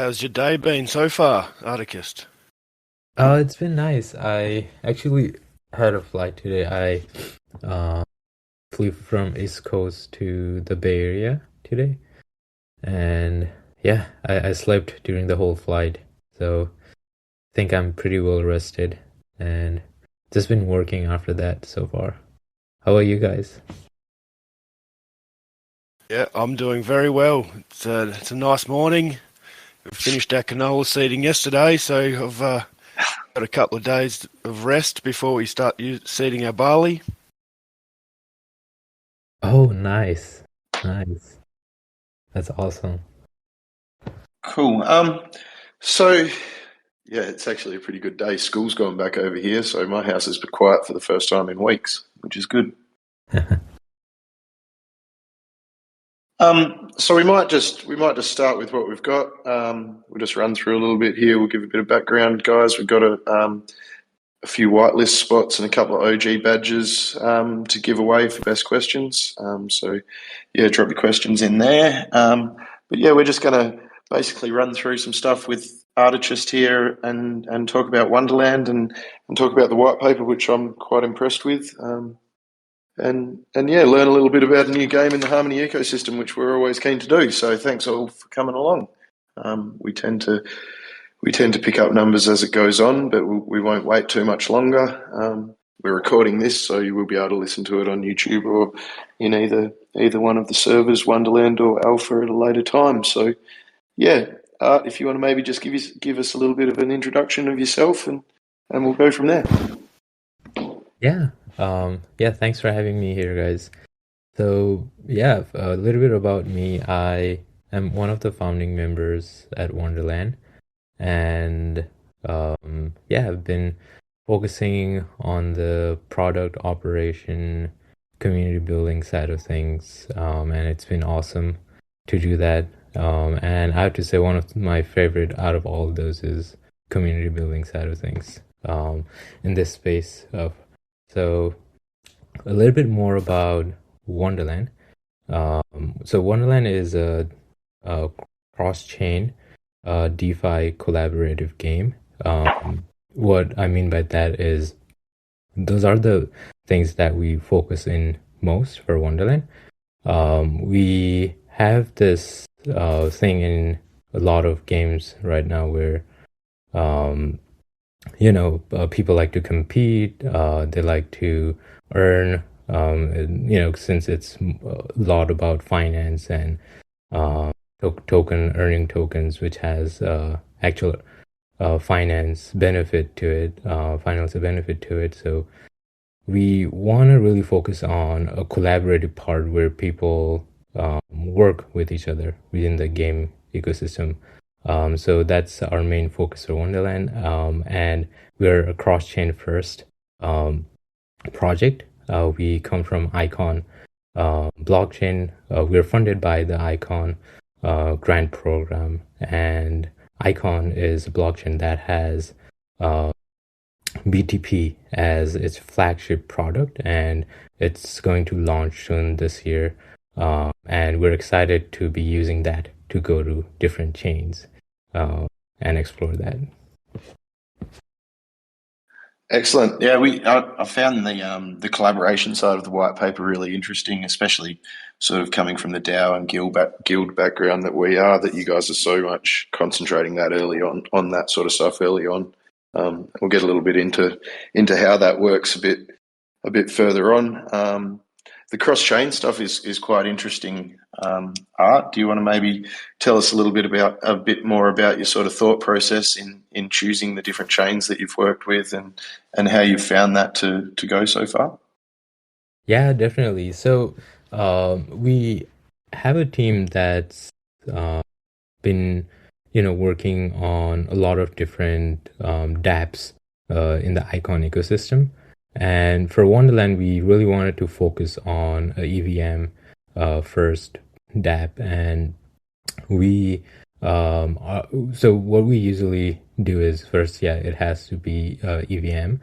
How's your day been so far, Articist? It's been nice. I actually had a flight today. I flew from East Coast to the Bay Area today, and yeah, I slept during the whole flight, so I think I'm pretty well rested, and just been working after that so far. How about you guys? Yeah, I'm doing very well. It's a nice morning. We finished our canola seeding yesterday, so I've got a couple of days of rest before we start seeding our barley. Oh, nice, nice. That's awesome. Cool. So yeah, it's actually a pretty good day. School's gone back over here, so my house has been quiet for the first time in weeks, which is good. So we might just start with what we've got. We'll just run through a little bit here. We'll give a bit of background, guys. We've got a few whitelist spots and a couple of OG badges to give away for best questions. So yeah, drop your questions in there. But yeah, we're just going to basically run through some stuff with Artichist here and talk about Wonderland and talk about the white paper, which I'm quite impressed with. And yeah, learn a little bit about a new game in the Harmony ecosystem, which we're always keen to do. So thanks all for coming along. We tend to pick up numbers as it goes on, but we won't wait too much longer. We're recording this, so you will be able to listen to it on YouTube or in either one of the servers, Wonderland or Alpha, at a later time. So yeah, Art, if you want to maybe just give us a little bit of an introduction of yourself, and we'll go from there. Yeah. Yeah, thanks for having me here, guys. So, yeah, a little bit about me. I am one of the founding members at Wonderland, and yeah, I've been focusing on the product operation, community building side of things, and it's been awesome to do that. And I have to say, one of my favorite out of all of those is community building side of things in this space of so a little bit more about Wonderland. So Wonderland is a cross-chain DeFi collaborative game. What I mean by that is those are the things that we focus in most for Wonderland. We have this thing in a lot of games right now where people like to compete, they like to earn, since it's a lot about finance and earning tokens, which has actual finance benefit to it, financial benefit to it. So we want to really focus on a collaborative part where people work with each other within the game ecosystem. So that's our main focus for Wonderland. And we're a cross-chain first project. We come from Icon blockchain. We're funded by the Icon grant program, and Icon is a blockchain that has BTP as its flagship product, and it's going to launch soon this year. And we're excited to be using that to go to different chains and explore that. Excellent. Yeah, I found the collaboration side of the white paper really interesting, especially sort of coming from the DAO and guild background that we are. That you guys are so much concentrating that early on that sort of stuff early on. We'll get a little bit into how that works a bit further on. The cross chain stuff is quite interesting. Art, do you want to maybe tell us a bit more about your sort of thought process in choosing the different chains that you've worked with and how you've found that to go so far? Yeah, definitely. So we have a team that's been, working on a lot of different dApps in the Icon ecosystem. And for Wonderland, we really wanted to focus on a EVM first dApp, and we so what we usually do is first, yeah, it has to be EVM,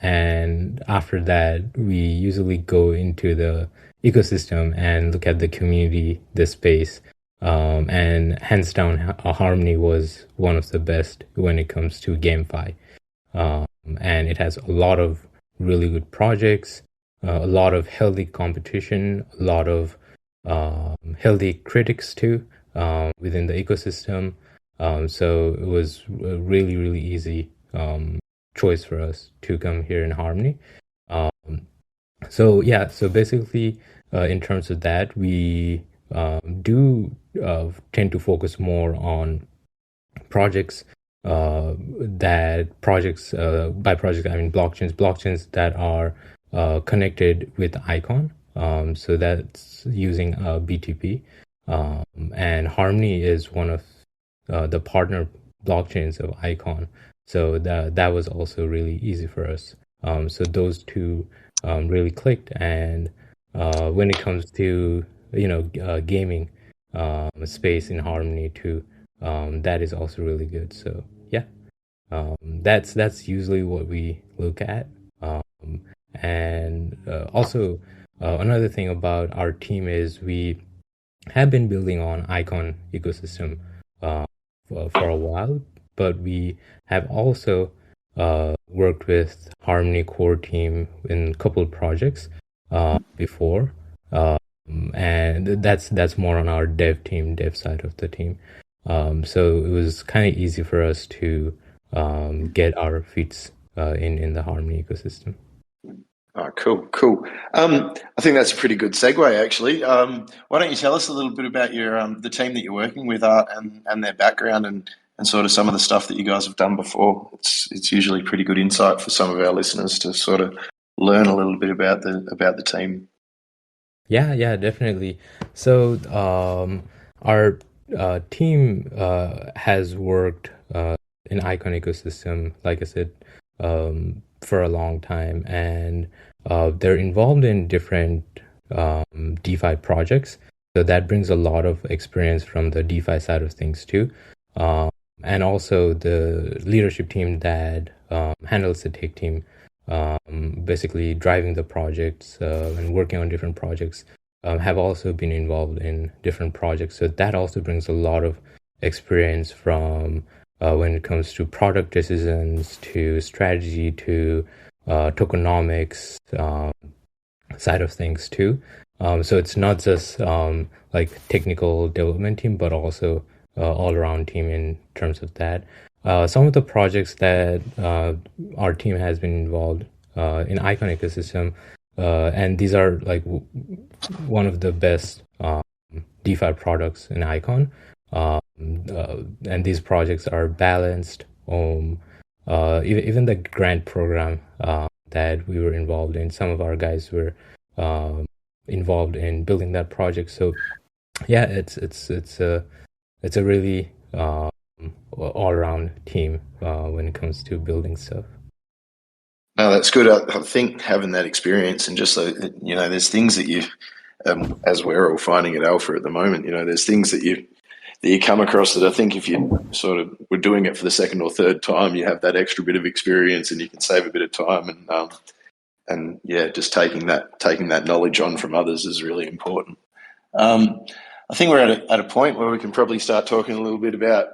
and after that, we usually go into the ecosystem and look at the community, the space, and hands down, Harmony was one of the best when it comes to GameFi. And it has a lot of really good projects, a lot of healthy competition, a lot of healthy critics too within the ecosystem. So it was a really, really easy choice for us to come here in Harmony. Um, so yeah, so basically, in terms of that, we do tend to focus more on projects by projects I mean blockchains that are connected with Icon. So that's using BTP, and Harmony is one of the partner blockchains of Icon. So that was also really easy for us. So those two really clicked, and when it comes to gaming space in Harmony too, that is also really good. So yeah, that's usually what we look at. And also another thing about our team is we have been building on Icon ecosystem for a while, but we have also worked with Harmony core team in a couple of projects before, and that's more on our dev side of the team. So it was kind of easy for us to get our feet in the Harmony ecosystem. Oh, cool. I think that's a pretty good segue, actually. Why don't you tell us a little bit about your the team that you're working with, Art, and their background and sort of some of the stuff that you guys have done before. It's usually pretty good insight for some of our listeners to sort of learn a little bit about the team. Yeah, definitely. So our team has worked in Icon ecosystem, like I said, for a long time, and they're involved in different DeFi projects. So that brings a lot of experience from the DeFi side of things too. And also the leadership team that handles the tech team, basically driving the projects and working on different projects, have also been involved in different projects. So that also brings a lot of experience from when it comes to product decisions, to strategy, to tokenomics side of things too. So it's not just like technical development team, but also all around team in terms of that. Some of the projects that our team has been involved in Icon ecosystem, and these are like one of the best DeFi products in Icon. And these projects are balanced. Even the grant program that we were involved in, some of our guys were involved in building that project. So yeah, it's a really all-around team when it comes to building stuff. No, that's good. I think having that experience and just there's things that you, as we're all finding at Alpha at the moment, there's things that you come across that I think if you sort of were doing it for the second or third time, you have that extra bit of experience and you can save a bit of time and just taking that knowledge on from others is really important. I think we're at a point where we can probably start talking a little bit about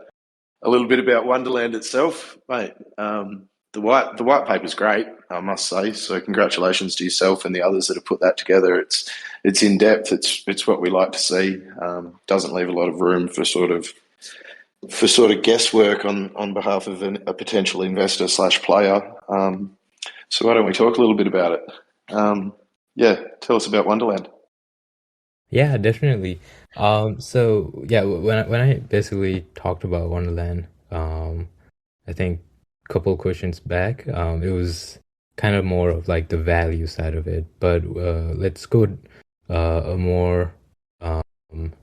Wonderland itself, mate. The white paper is great, I must say. So congratulations to yourself and the others that have put that together. It's in depth. It's what we like to see. Doesn't leave a lot of room for sort of guesswork on behalf of a potential investor / player. So why don't we talk a little bit about it? Tell us about Wonderland. Yeah, definitely. So yeah, when I basically talked about Wonderland, I think a couple questions back, it was kind of more of like the value side of it. But let's go a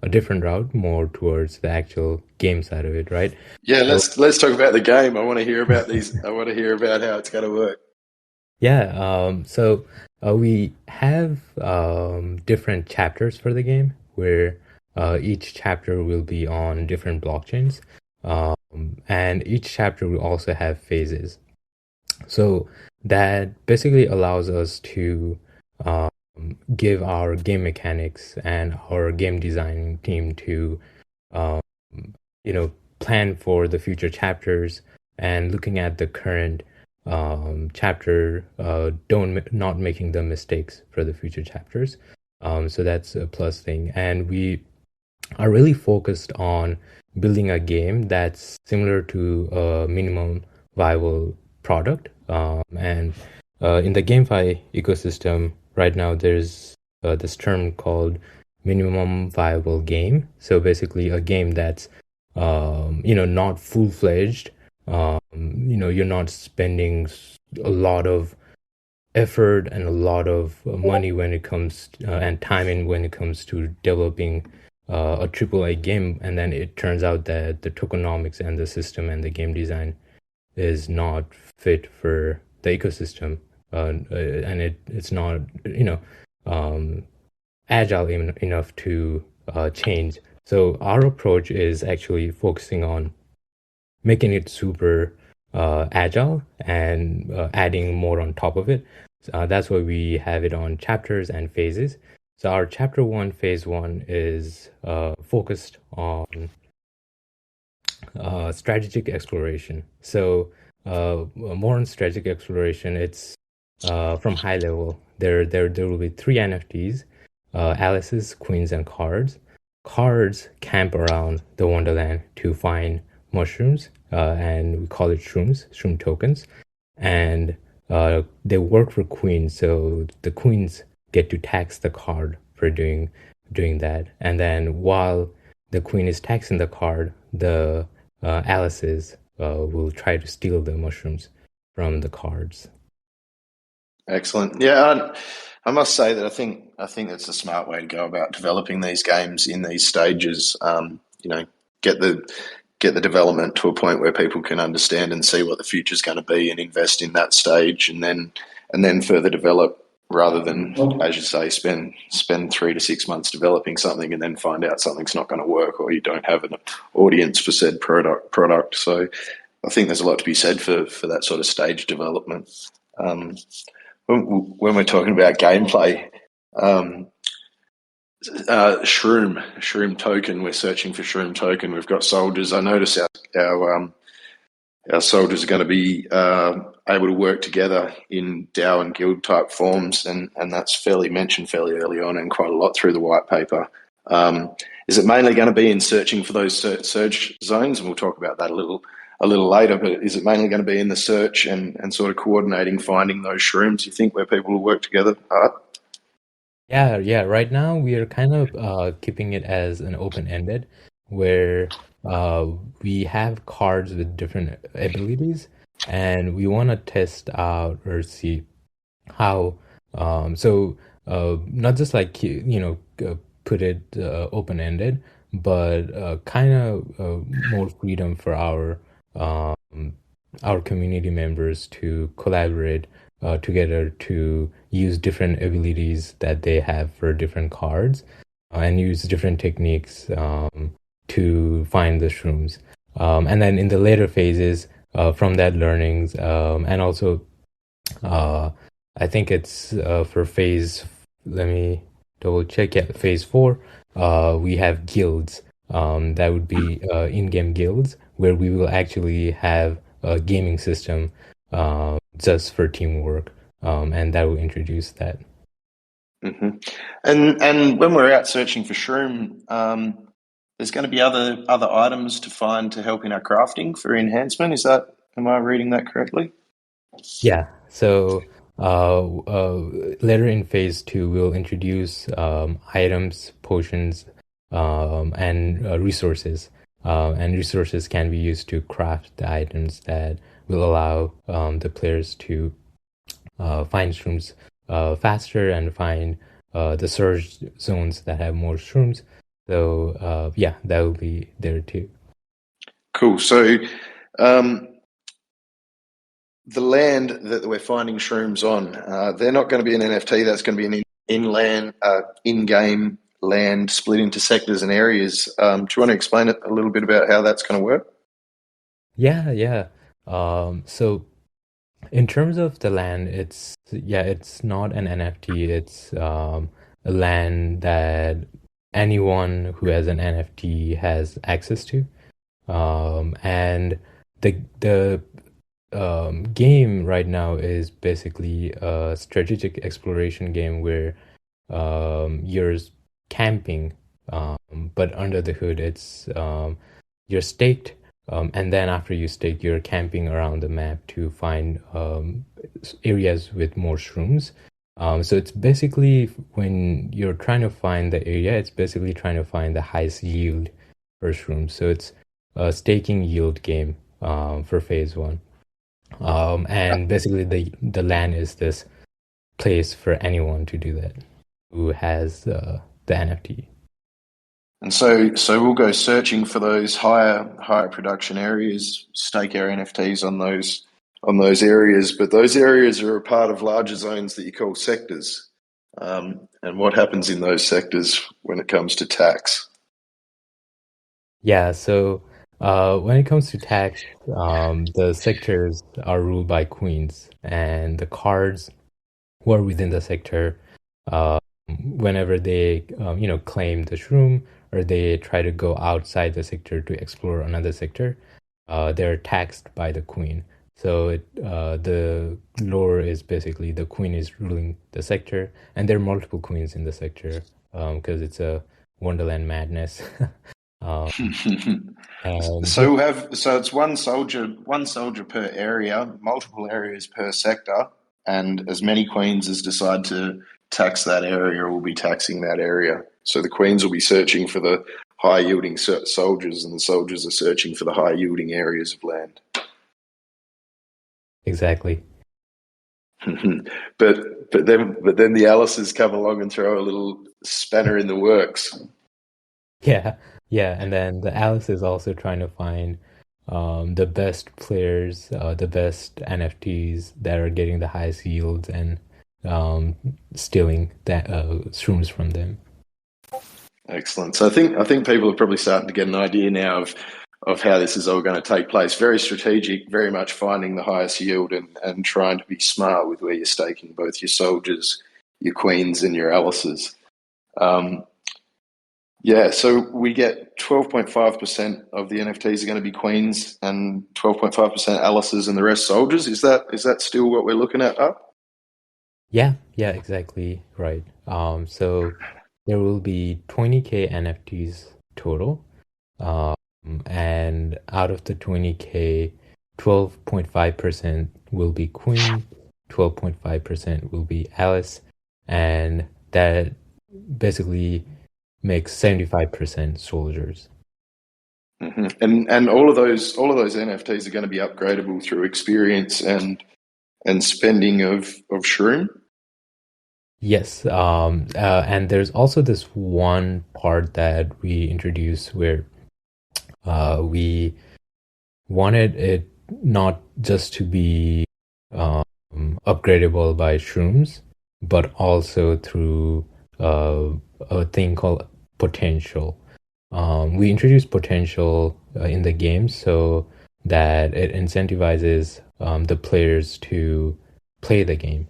different route, more towards the actual game side of it, right? Yeah, let's talk about the game. I want to hear about these. I want to hear about how it's going to work. Yeah, so we have different chapters for the game where each chapter will be on different blockchains, and each chapter will also have phases. So that basically allows us to give our game mechanics and our game design team to um, plan for the future chapters, and looking at the current chapter, don't not making the mistakes for the future chapters. So that's a plus thing, and we are really focused on building a game that's similar to a minimum viable product. And in the GameFi ecosystem right now, there's this term called minimum viable game. So basically, a game that's not full-fledged. You're not spending a lot of effort and a lot of money when it comes and time in when it comes to developing a AAA game, and then it turns out that the tokenomics and the system and the game design is not fit for the ecosystem, and it's not um, agile enough to change. So our approach is actually focusing on making it super agile and adding more on top of it. That's why we have it on chapters and phases. So our chapter 1, phase 1 is focused on strategic exploration. So more on strategic exploration, it's from high level. There will be 3 NFTs: Alice's, Queens, and Cards. Cards camp around the Wonderland to find mushrooms, and we call it shroom tokens. And they work for queens, so the queens get to tax the card for doing that. And then while the queen is taxing the card, the Alices will try to steal the mushrooms from the cards. Excellent. Yeah, I must say that I think it's a smart way to go about developing these games in these stages. Get the development to a point where people can understand and see what the future is going to be, and invest in that stage, and then further develop, rather than, as you say, spend 3 to 6 months developing something and then find out something's not going to work, or you don't have an audience for said product. So I think there's a lot to be said for that sort of stage development. When we're talking about gameplay, shroom token, we're searching for shroom token. We've got soldiers. I notice our soldiers are going to be able to work together in DAO and guild type forms, and that's mentioned fairly early on and quite a lot through the white paper. Is it mainly going to be in searching for those surge zones? And we'll talk about that a little later, but is it mainly going to be in the search and sort of coordinating, finding those shrooms, you think, where people will work together? Yeah. Right now we are kind of keeping it as an open-ended, where we have cards with different abilities, and we want to test out or see how. Not just like put it open-ended, but kind of more freedom for our community members to collaborate together to use different abilities that they have for different cards, and use different techniques to find the shrooms. And then in the later phases, from that learnings, and also I think it's for phase, let me double check. Yeah, phase 4, we have guilds. That would be in-game guilds, where we will actually have a gaming system just for teamwork, and that will introduce that. Mm-hmm. And when we're out searching for shroom, there's going to be other items to find to help in our crafting for enhancement. Am I reading that correctly? Yeah. So later in phase 2, we'll introduce items, potions, and resources. And resources can be used to craft the items that will allow the players to find shrooms faster and find the surge zones that have more shrooms. So that will be there too. Cool. So the land that we're finding shrooms on, they're not going to be an NFT. That's going to be an in-game land split into sectors and areas. Do you want to explain a little bit about how that's going to work? Yeah. So in terms of the land, it's not an NFT. It's a land that anyone who has an NFT has access to. And the game right now is basically a strategic exploration game where you're camping, but under the hood, it's you're staked, and then after you stake, you're camping around the map to find areas with more shrooms. So it's basically when you're trying to find the area, it's basically trying to find the highest yield for shrooms. So it's a staking yield game for phase one. And basically the land is this place for anyone to do that who has the NFT. And so we'll go searching for those higher production areas, stake our NFTs on those areas, but those areas are a part of larger zones that you call sectors. And what happens in those sectors when it comes to tax? Yeah, so when it comes to tax, the sectors are ruled by queens, and the cards who are within the sector, whenever they claim the shroom or they try to go outside the sector to explore another sector, they're taxed by the queen. So the lore is basically the queen is ruling the sector, and there are multiple queens in the sector because it's a Wonderland madness. And So it's one soldier per area, multiple areas per sector, and as many queens as decide to tax that area will be taxing that area. So the queens will be searching for the high yielding soldiers, and the soldiers are searching for the high yielding areas of land. exactly. but then the Alices come along and throw a little spanner in the works. Yeah, yeah, and then the Alice is also trying to find the best players, the best NFTs that are getting the highest yields and stealing that shrooms from them. Excellent. So I think people are probably starting to get an idea now of how this is all going to take place. Very strategic, very much finding the highest yield and trying to be smart with where you're staking both your soldiers, your queens, and your Alices. So we get 12.5% of the NFTs are going to be queens and 12.5% Alices and the rest soldiers. Is that still what we're looking at up? Yeah, exactly right. So there will be 20K NFTs total. And out of the 20K, 12.5% will be Queen, 12.5% will be Alice, and that basically makes 75% soldiers. Mm-hmm. And all of those NFTs are going to be upgradable through experience and spending of shroom. Yes, and there's also this one part that we introduced where we wanted it not just to be upgradable by shrooms, but also through a thing called potential. We introduced potential in the game so that it incentivizes the players to play the game.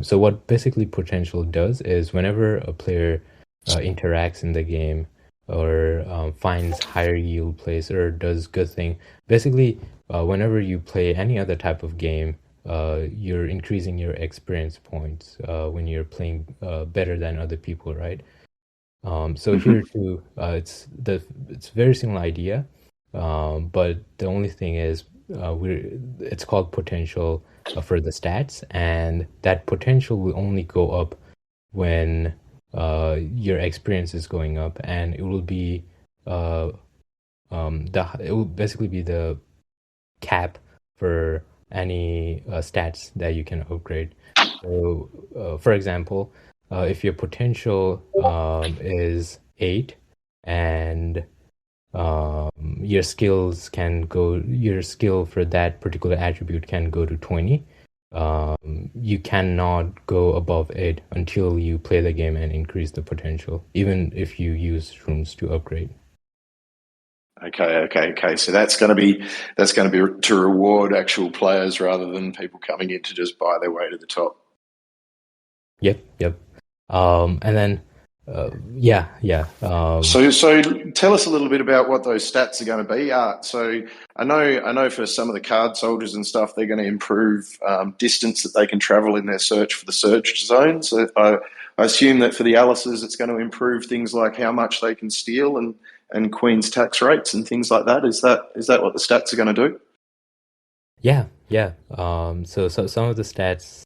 So what basically potential does is whenever a player interacts in the game or finds higher yield plays or does good thing, basically whenever you play any other type of game, you're increasing your experience points when you're playing better than other people, right? So here too, it's very similar idea, but the only thing is it's called potential for the stats, and that potential will only go up when your experience is going up, and it will be it will basically be the cap for any stats that you can upgrade. So, for example, if your potential is 8 and your skill for that particular attribute can go to 20, you cannot go above 8 until you play the game and increase the potential, even if you use shrooms to upgrade. Okay. So that's going to be to reward actual players rather than people coming in to just buy their way to the top. Yep. And then Yeah. So tell us a little bit about what those stats are going to be. So I know for some of the card soldiers and stuff, they're going to improve distance that they can travel in their search for the search zones. I assume that for the Alices, it's going to improve things like how much they can steal and Queen's tax rates and things like that. Is that what the stats are going to do? Yeah. So some of the stats,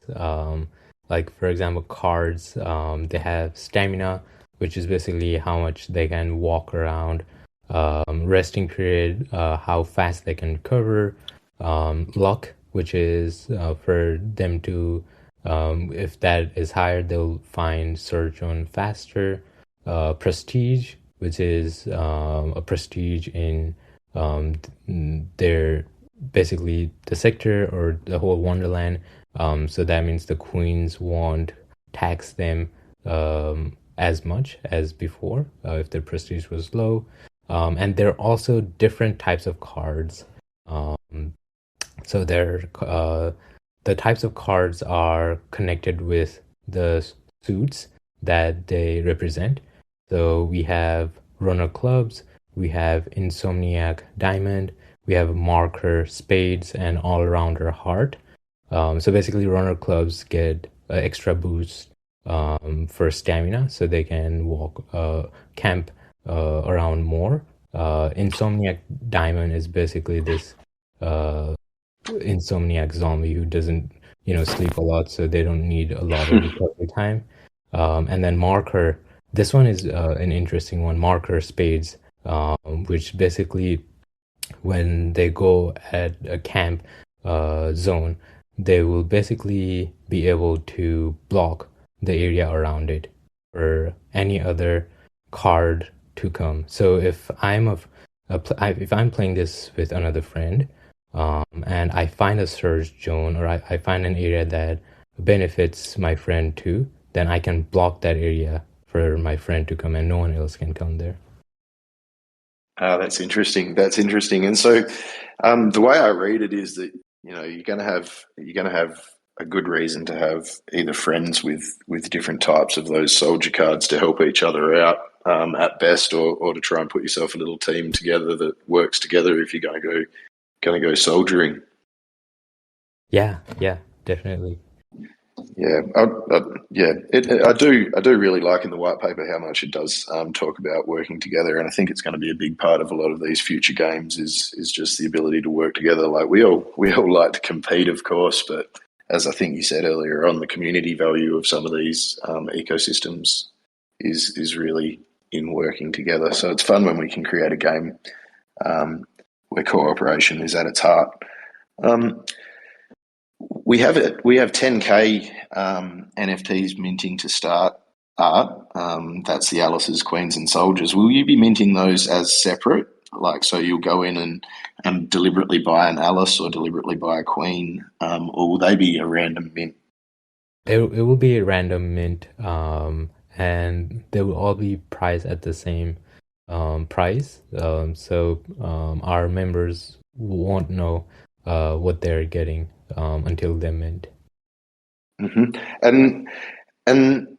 like for example, cards, they have stamina, which is basically how much they can walk around, resting period, how fast they can recover, luck, which is for them to, if that is higher, they'll find search on faster, prestige, which is a prestige in their basically the sector or the whole Wonderland. So that means the queens won't tax them as much as before if their prestige was low. And there are also different types of cards. Um, so the types of cards are connected with the suits that they represent. So we have Runner Clubs, we have Insomniac Diamond, we have Marker Spades, and All Rounder Heart. So basically, Runner Clubs get extra boost for stamina, so they can walk, camp around more. Insomniac Diamond is basically this uh, insomniac zombie who doesn't, sleep a lot, so they don't need a lot of recovery time. And then Marker, this one is an interesting one, Marker Spades, which basically when they go at a camp zone, they will basically be able to block the area around it or any other card to come. So if if I'm playing this with another friend, and I find a search zone or I find an area that benefits my friend too, then I can block that area for my friend to come and no one else can come there. That's interesting. That's interesting. And so, the way I read it is that you're going to have a good reason to have either friends with different types of those soldier cards to help each other out at best, or to try and put yourself a little team together that works together if you're going to go soldiering. Yeah, definitely. Yeah, I do really like in the white paper how much it does talk about working together, and I think it's going to be a big part of a lot of these future games is just the ability to work together. Like we all like to compete, of course, but as I think you said earlier on, the community value of some of these ecosystems is really in working together. So it's fun when we can create a game where cooperation is at its heart. Um, we have it. We have 10K NFTs minting to start art. That's the Alice's, Queens, and Soldiers. Will you be minting those as separate? Like, so you'll go in and deliberately buy an Alice or deliberately buy a Queen, or will they be a random mint? It will be a random mint, and they will all be priced at the same price. So our members won't know what they're getting until they mint. hmm And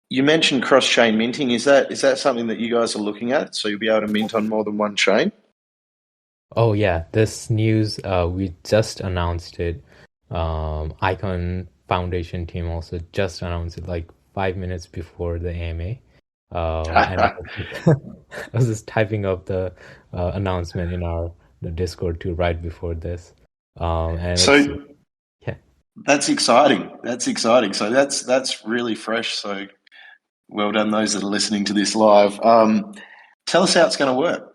you mentioned cross chain minting. Is that something that you guys are looking at? So you'll be able to mint on more than one chain? Oh yeah, this news we just announced it. Icon Foundation team also just announced it like 5 minutes before the AMA. And I was just typing up the announcement in the Discord too right before this. And it's So yeah. that's exciting. That's exciting. So that's really fresh. So well done, those that are listening to this live. Tell us how it's going to work.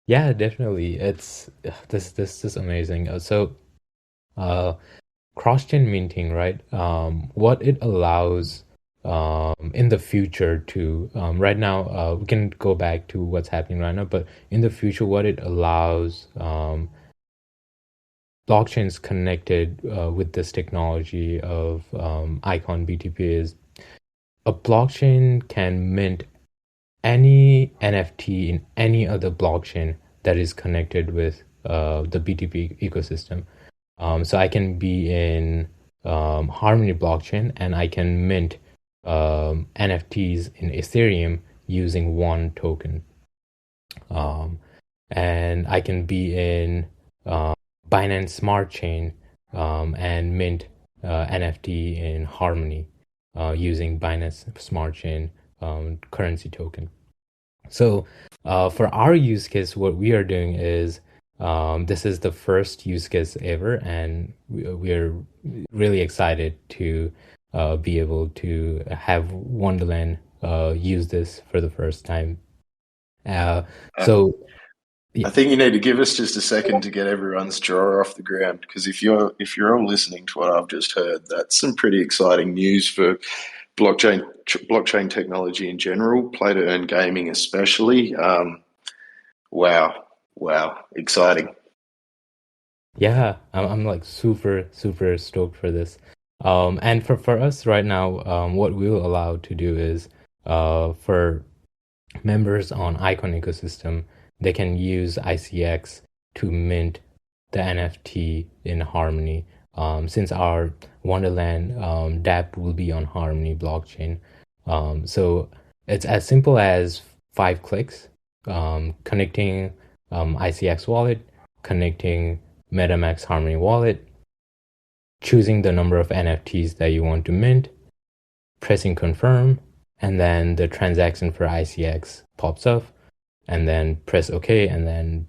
Yeah, definitely. It's this is amazing. So cross-chain minting, right? What it allows in the future to right now, we can go back to what's happening right now, but in the future, what it allows blockchains connected with this technology of Icon BTP is a blockchain can mint any NFT in any other blockchain that is connected with the BTP ecosystem. So I can be in Harmony blockchain and I can mint NFTs in Ethereum using one token. And I can be in Binance Smart Chain and mint NFT in Harmony using Binance Smart Chain currency token. So for our use case, what we are doing is this is the first use case ever, and we're really excited to be able to have Wonderland use this for the first time. So I think you need to give us just a second to get everyone's jaw off the ground, because if you're all listening to what I've just heard, that's some pretty exciting news for blockchain technology in general, play to earn gaming especially. Wow, exciting. Yeah, I'm like super stoked for this. And for us right now, what we'll allow to do is for members on Icon ecosystem, they can use ICX to mint the NFT in Harmony. Since our Wonderland dApp will be on Harmony blockchain. So it's as simple as 5 clicks, connecting ICX wallet, connecting MetaMask Harmony wallet, choosing the number of NFTs that you want to mint, pressing confirm, and then the transaction for ICX pops up, and then press OK, and then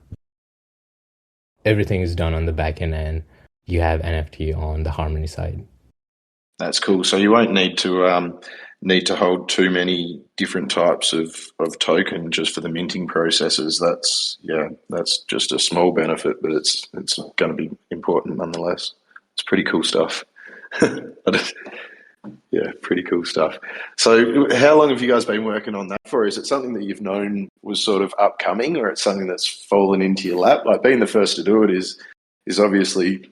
everything is done on the back end, and you have NFT on the Harmony side. That's cool. So you won't need to hold too many different types of token just for the minting processes. That's just a small benefit, but it's going to be important nonetheless. It's pretty cool stuff. Yeah, pretty cool stuff. So how long have you guys been working on that for? Is it something that you've known was sort of upcoming, or it's something that's fallen into your lap? Like, being the first to do it is obviously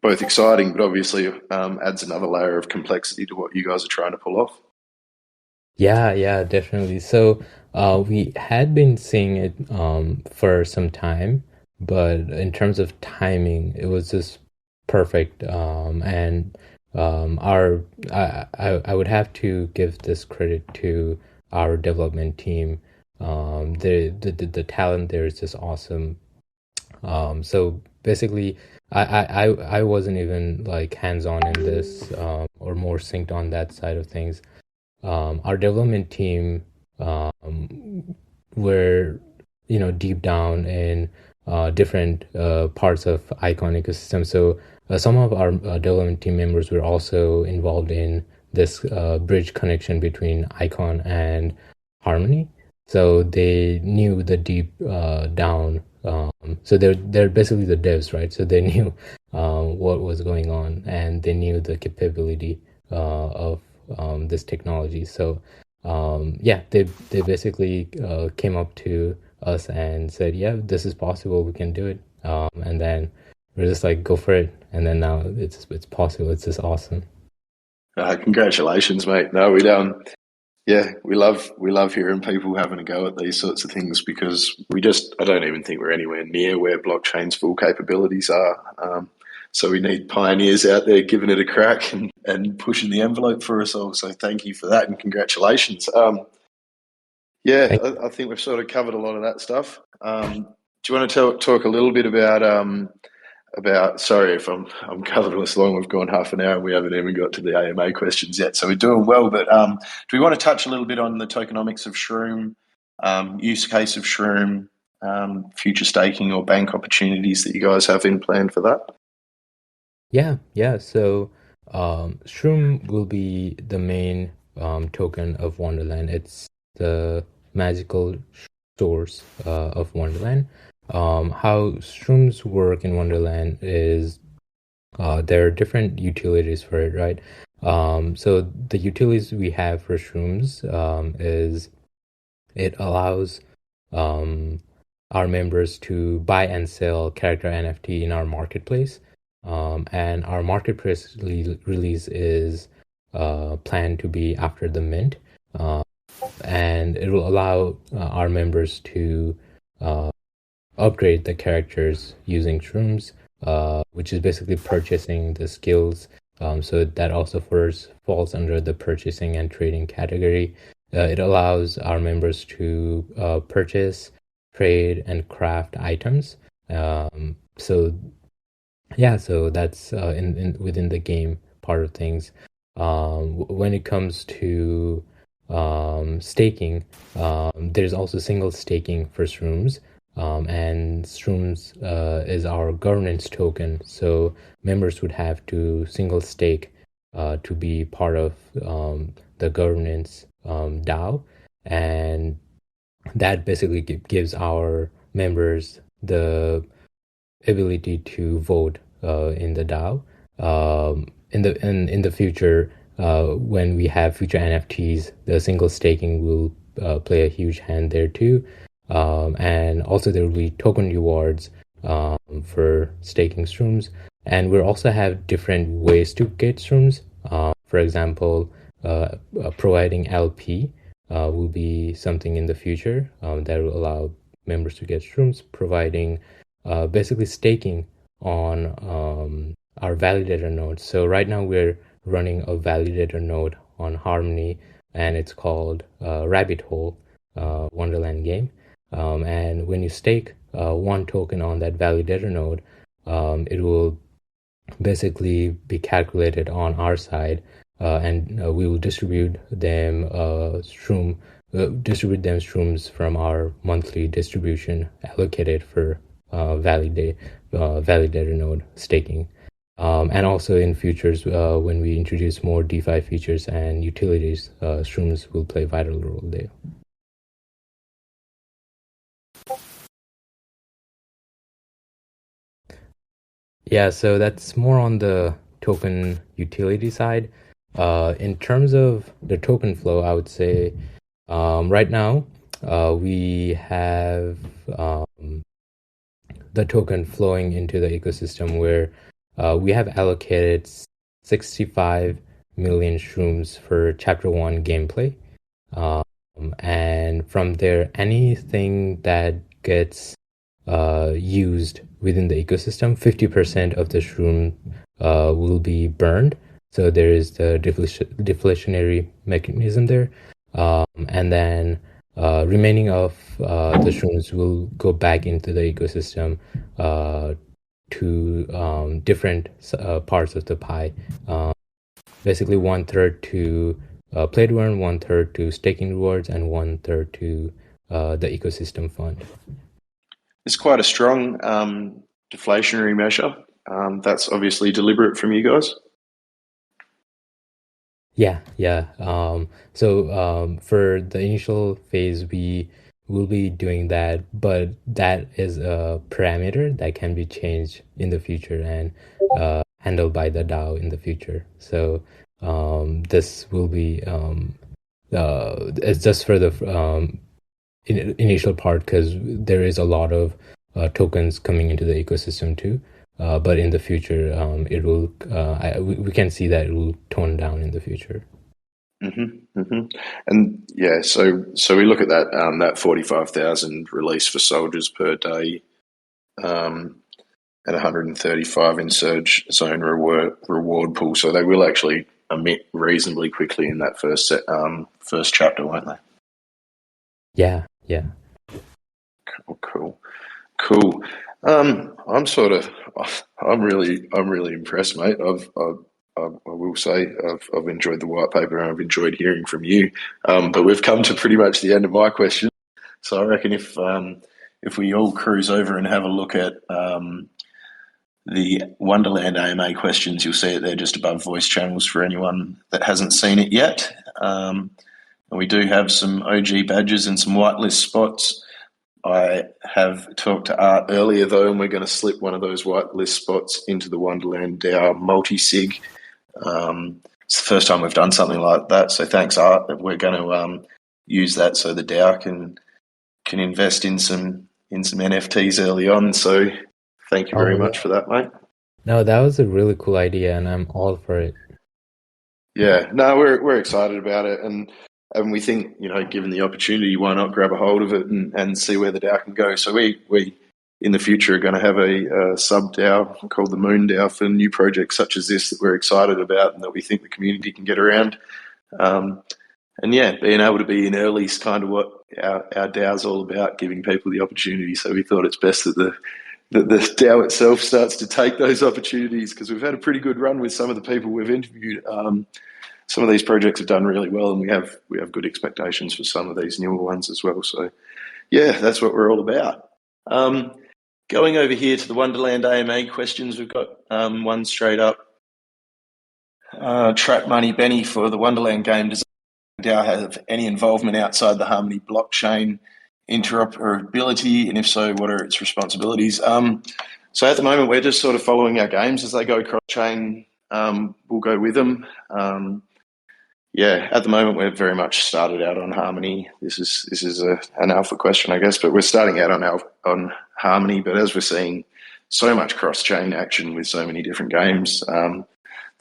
both exciting, but obviously adds another layer of complexity to what you guys are trying to pull off. Yeah, definitely. So we had been seeing it for some time, but in terms of timing, it was just perfect. And I would have to give this credit to our development team. The talent there is just awesome. So basically, I wasn't even like hands-on in this or more synced on that side of things. Our development team were, deep down in different parts of Icon ecosystem. So some of our development team members were also involved in this bridge connection between Icon and Harmony. So they knew the deep down. So they're basically the devs, right? So they knew what was going on, and they knew the capability of this technology. So they basically came up to us and said, yeah, this is possible, we can do it. And then we're just like, go for it. And then now it's possible. It's just awesome. Congratulations, mate. No, we love hearing people having a go at these sorts of things, because I don't even think we're anywhere near where blockchain's full capabilities are. So we need pioneers out there giving it a crack and pushing the envelope for us all. So thank you for that, and congratulations. I think we've sort of covered a lot of that stuff. Do you want to talk a little bit about, sorry if I'm covering this long, we've gone half an hour and we haven't even got to the AMA questions yet, so we're doing well, but do we want to touch a little bit on the tokenomics of Shroom, use case of Shroom, future staking or bank opportunities that you guys have in plan for that? Yeah. So Shroom will be the main token of Wonderland. It's the magical source of Wonderland. How Shrooms work in Wonderland is there are different utilities for it, right? So the utilities we have for Shrooms is it allows our members to buy and sell character NFT in our marketplace. And our marketplace release is planned to be after the mint. And it will allow our members to upgrade the characters using Shrooms, which is basically purchasing the skills So that also first falls under the purchasing and trading category. It allows our members to purchase, trade, and craft items. So yeah, so that's in within the game part of things. When it comes to staking, there's also single staking for Shrooms, and Shrooms is our governance token. So members would have to single stake to be part of the governance DAO, and that basically gives our members the ability to vote in the DAO. In the future, when we have future NFTs, the single staking will play a huge hand there too. And also there will be token rewards for staking Shrooms. And we'll also have different ways to get Shrooms. For example, providing LP will be something in the future that will allow members to get Shrooms, providing basically staking on our validator node. So right now we're running a validator node on Harmony, and it's called Rabbit Hole Wonderland game. And when you stake one token on that validator node, it will basically be calculated on our side, and we will distribute them Shrooms from our monthly distribution allocated for validator node staking. And also in futures, when we introduce more DeFi features and utilities, Shrooms will play a vital role there. Yeah, so that's more on the token utility side. In terms of the token flow, I would say right now we have the token flowing into the ecosystem where we have allocated 65 million Shrooms for Chapter 1 gameplay. And from there, anything that gets used within the ecosystem, 50% of the Shroom will be burned. So there is the deflationary mechanism there. And then remaining of the Shrooms will go back into the ecosystem to different parts of the pie. Basically 1/3 to play to earn, 1/3 to staking rewards, and 1/3 to the ecosystem fund. It's quite a strong deflationary measure. That's obviously deliberate from you guys. Yeah. So for the initial phase, we will be doing that, but that is a parameter that can be changed in the future and handled by the DAO in the future. So this will be it's just for the initial part, because there is a lot of tokens coming into the ecosystem too. But in the future, it will. We can see that it will tone down in the future. And yeah, so we look at that 45,000 release for soldiers per day, and 135 in surge zone reward pool. So they will actually emit reasonably quickly in that first chapter, won't they? Yeah. Cool. I'm really impressed, mate. I will say I've enjoyed the white paper and I've enjoyed hearing from you. But we've come to pretty much the end of my question. So I reckon if we all cruise over and have a look at the Wonderland AMA questions, you'll see it there just above voice channels for anyone that hasn't seen it yet. And we do have some OG badges and some whitelist spots. I have talked to Art earlier, though, and we're going to slip one of those whitelist spots into the Wonderland DAO multi-sig. It's the first time we've done something like that, so thanks, Art. We're going to use that so the DAO can invest in some NFTs early on. So thank you very much for that, mate. No, that was a really cool idea, and I'm all for it. Yeah, no, we're excited about it, and we think, given the opportunity, why not grab a hold of it and see where the DAO can go. So we in the future are going to have a sub DAO called the Moon DAO for new projects such as this that we're excited about and that we think the community can get around. And yeah, being able to be in early is kind of what our DAO is all about, giving people the opportunity. So we thought it's best that the DAO itself starts to take those opportunities, because we've had a pretty good run with some of the people we've interviewed. Some of these projects have done really well, and we have good expectations for some of these newer ones as well. So yeah, that's what we're all about. Going over here to the Wonderland AMA questions, we've got one straight up. Trap Money Benny, for the Wonderland game, does DAO have any involvement outside the Harmony blockchain interoperability, and if so, what are its responsibilities? So at the moment, we're just sort of following our games as they go cross-chain. We'll go with them. Yeah, at the moment, we're very much started out on Harmony. This is an alpha question, I guess, but we're starting out on Harmony. But as we're seeing so much cross-chain action with so many different games, the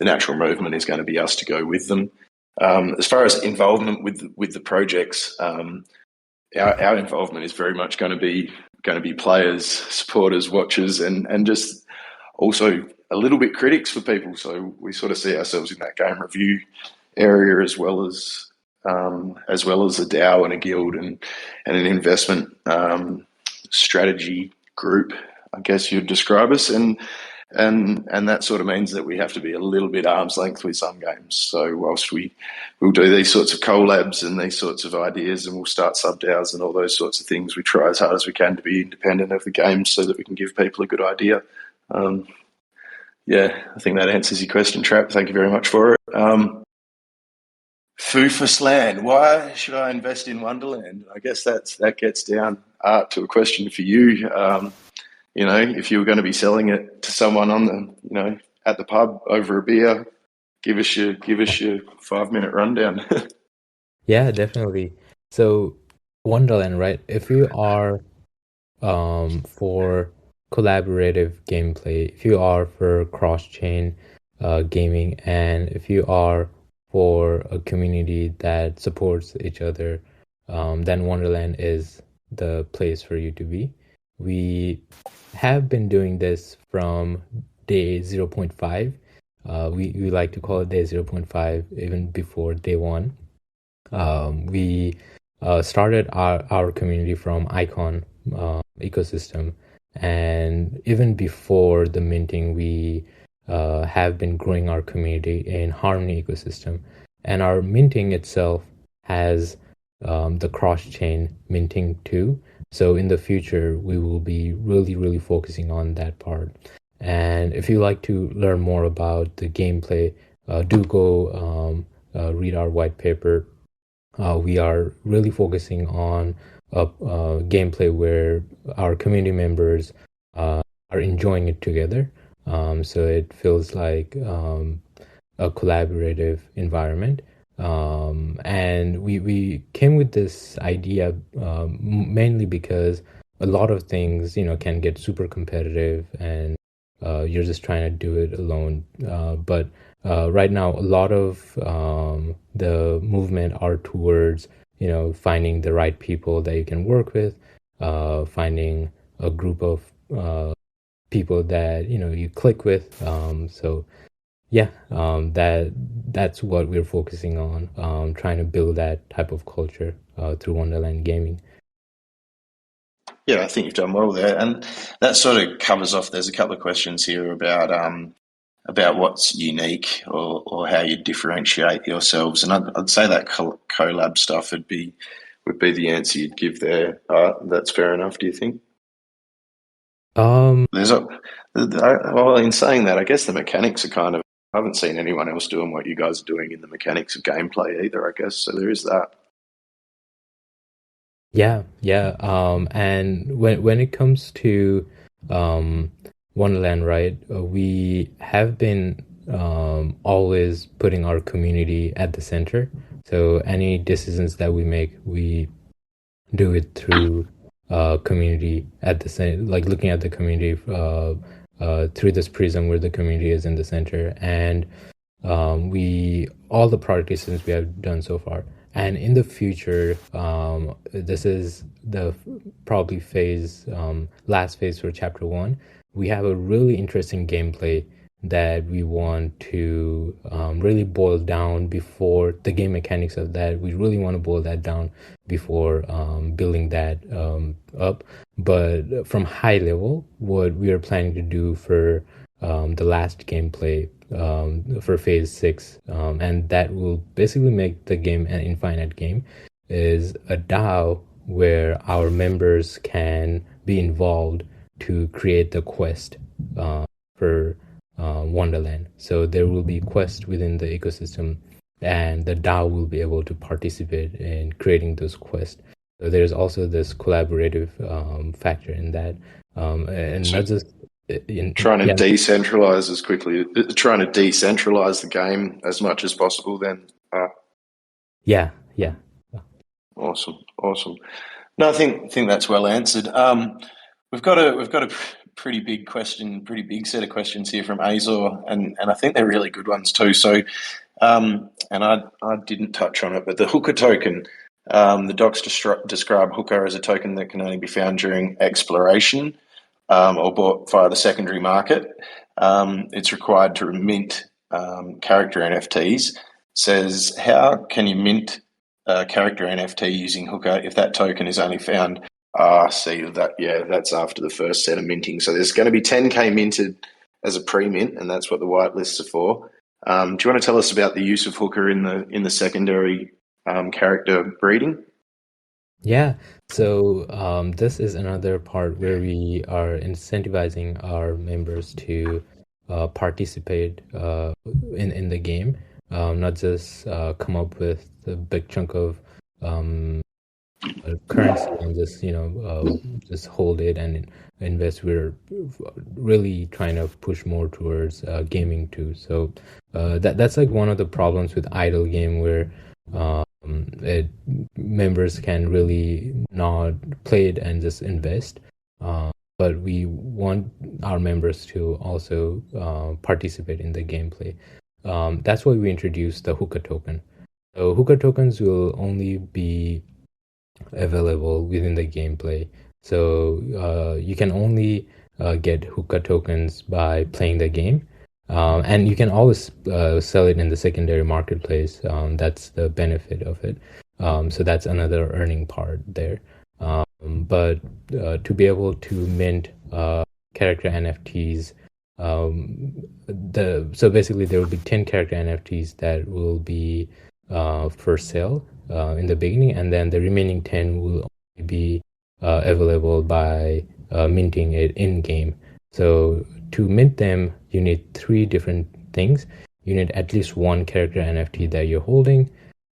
natural movement is going to be us to go with them. As far as involvement with the projects, our involvement is very much going to be players, supporters, watchers, and just also a little bit critics for people. So we sort of see ourselves in that game review area as well as a DAO and a guild and an investment strategy group, I guess you'd describe us. And that sort of means that we have to be a little bit arm's length with some games. So whilst we'll do these sorts of collabs and these sorts of ideas, and we'll start sub-DAOs and all those sorts of things, we try as hard as we can to be independent of the games so that we can give people a good idea. Yeah, I think that answers your question, Trap. Thank you very much for it. Foofusland, why should I invest in Wonderland? I guess that gets down to a question for you. You know, if you were going to be selling it to someone at the pub over a beer, give us your 5-minute rundown. Yeah, definitely. So Wonderland, right? If you are for collaborative gameplay, if you are for cross-chain gaming, and if you are for a community that supports each other, then Wonderland is the place for you to be. We have been doing this from day 0.5. We like to call it day 0.5, even before day 1. We started our community from Icon ecosystem, and even before the minting, we have been growing our community in Harmony ecosystem, and our minting itself has the cross-chain minting too. So in the future, we will be really, really focusing on that part. And if you like to learn more about the gameplay, do go read our white paper. We are really focusing on gameplay where our community members are enjoying it together. So it feels like a collaborative environment. And we came with this idea mainly because a lot of things, can get super competitive, and you're just trying to do it alone. But right now, a lot of the movement are towards, finding the right people that you can work with, finding a group of people that, you click with. So yeah, that's what we're focusing on, trying to build that type of culture through Wonderland Gaming. Yeah, I think you've done well there, and that sort of covers off. There's a couple of questions here about what's unique or how you differentiate yourselves, and I'd say that collab stuff would be the answer you'd give there. That's fair enough. Do you think? Well, in saying that, I guess the mechanics are kind of. I haven't seen anyone else doing what you guys are doing in the mechanics of gameplay either, I guess. So there is that. Yeah. And when it comes to Wonderland, right, we have been always putting our community at the center. So any decisions that we make, we do it through community at the center, like looking at the community through this prism where the community is in the center. And all the product decisions we have done so far And in the future, this is the probably last phase for chapter 1. We have a really interesting gameplay that we want to really boil down before the game mechanics of that. We really want to boil that down before building that up. But from high level, what we are planning to do for the last gameplay for phase 6, and that will basically make the game an infinite game, is a DAO where our members can be involved to create the quest for Wonderland. So there will be quests within the ecosystem, and the DAO will be able to participate in creating those quests. So there's also this collaborative factor in that, and So not just trying to decentralize the game as much as possible. Then, yeah. Awesome. No, I think that's well answered. We've got a pretty big set of questions here from Azor, and I think they're really good ones too. So, and I didn't touch on it, but the hooker token, the docs describe hooker as a token that can only be found during exploration or bought via the secondary market. It's required to mint character NFTs. Says, how can you mint character NFT using hooker if that token is only found? See that? Yeah, that's after the first set of minting. So there's going to be 10k minted as a pre-mint, and that's what the whitelists are for. Do you want to tell us about the use of hooker in the secondary character breeding? Yeah. So this is another part where we are incentivizing our members to participate in the game, not just come up with a big chunk of currency and just hold it and invest. We're really trying to push more towards gaming too. So that's like one of the problems with idle game where members can really not play it and just invest. But we want our members to also participate in the gameplay. That's why we introduced the hookah token. So hookah tokens will only be available within the gameplay. So you can only get hookah tokens by playing the game. And you can always sell it in the secondary marketplace. That's the benefit of it. So that's another earning part there. But to be able to mint character NFTs, so basically there will be 10 character NFTs that will be for sale in the beginning, and then the remaining 10 will only be available by minting it in game. So to mint them, you need 3 different things. You need at least one character NFT that you're holding,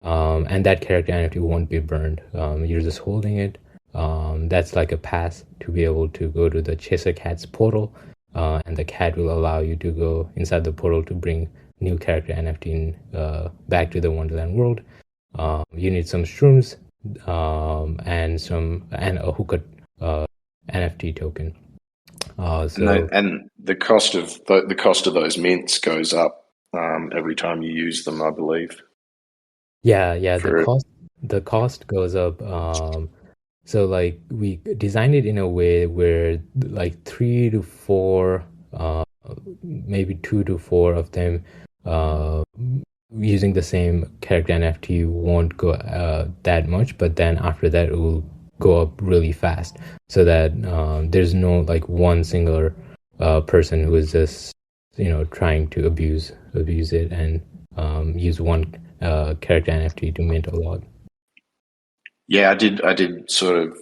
and that character NFT won't be burned. You're just holding it. That's like a pass to be able to go to the Chaser Cat's portal, and the cat will allow you to go inside the portal to bring new character NFT back to the Wonderland world. You need some shrooms and a hookah NFT token. And the cost of those mints goes up every time you use them, I believe. Yeah. The cost goes up. So like we designed it in a way where like 3 to 4, maybe 2 to 4 of them using the same character NFT won't go that much, but then after that it will go up really fast, so that there's no like one single person who is just trying to abuse it and use one character NFT to mint a lot. Yeah, I did sort of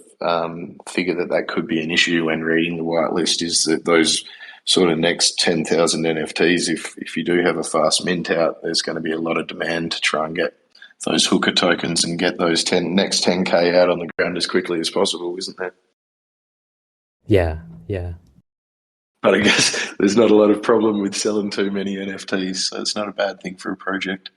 figure that could be an issue when reading the whitelist, is that those sort of next 10,000 NFTs, if you do have a fast mint out, there's going to be a lot of demand to try and get those hooker tokens and get those next 10k out on the ground as quickly as possible, isn't there? Yeah. But I guess there's not a lot of problem with selling too many NFTs, so it's not a bad thing for a project.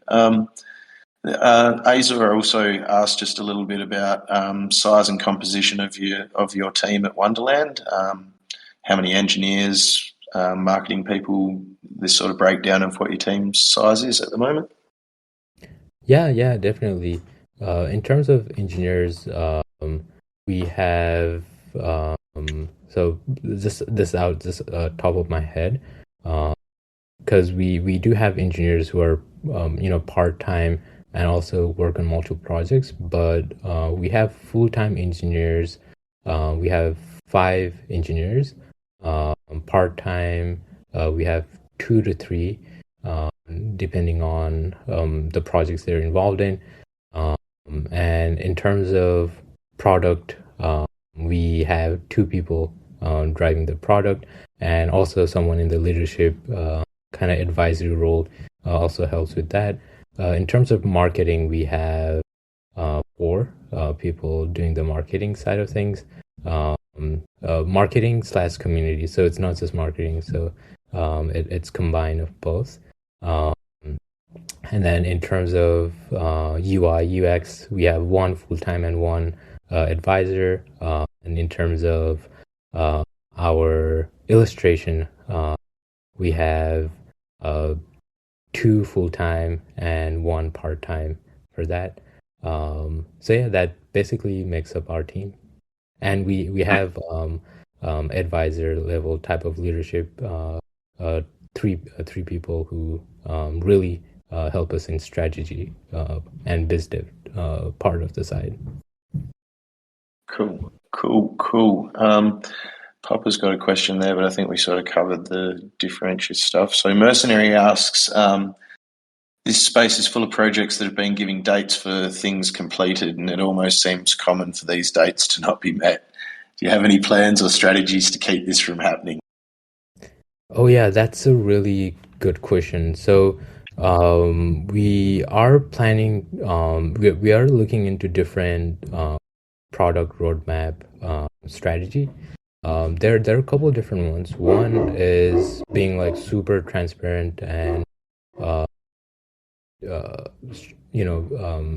Azor also asked just a little bit about size and composition of your team at Wonderland. How many engineers, marketing people, this sort of breakdown of what your team's size is at the moment? Yeah, definitely. In terms of engineers, we have so this out just top of my head, because we do have engineers who are part-time and also work on multiple projects, but we have full-time engineers. We have 5 engineers. Part-time, we have 2 to 3, depending on the projects they're involved in. And in terms of product, we have 2 people driving the product, and also someone in the leadership kind of advisory role also helps with that. In terms of marketing, we have 4 people doing the marketing side of things. Marketing slash community, so it's not just marketing, so it's combined of both. And then in terms of UI UX, we have 1 full-time and 1 advisor. And in terms of our illustration, we have 2 full-time and 1 part-time for that. So yeah, that basically makes up our team. And we have advisor level type of leadership, 3 people who really help us in strategy and biz dev part of the side. Cool. Papa's got a question there, but I think we sort of covered the differentiated stuff. So Mercenary asks, this space is full of projects that have been giving dates for things completed, and it almost seems common for these dates to not be met. Do you have any plans or strategies to keep this from happening? Oh yeah, that's a really good question. So we are planning, we are looking into different product roadmap strategy. There are a couple of different ones. One is being like super transparent and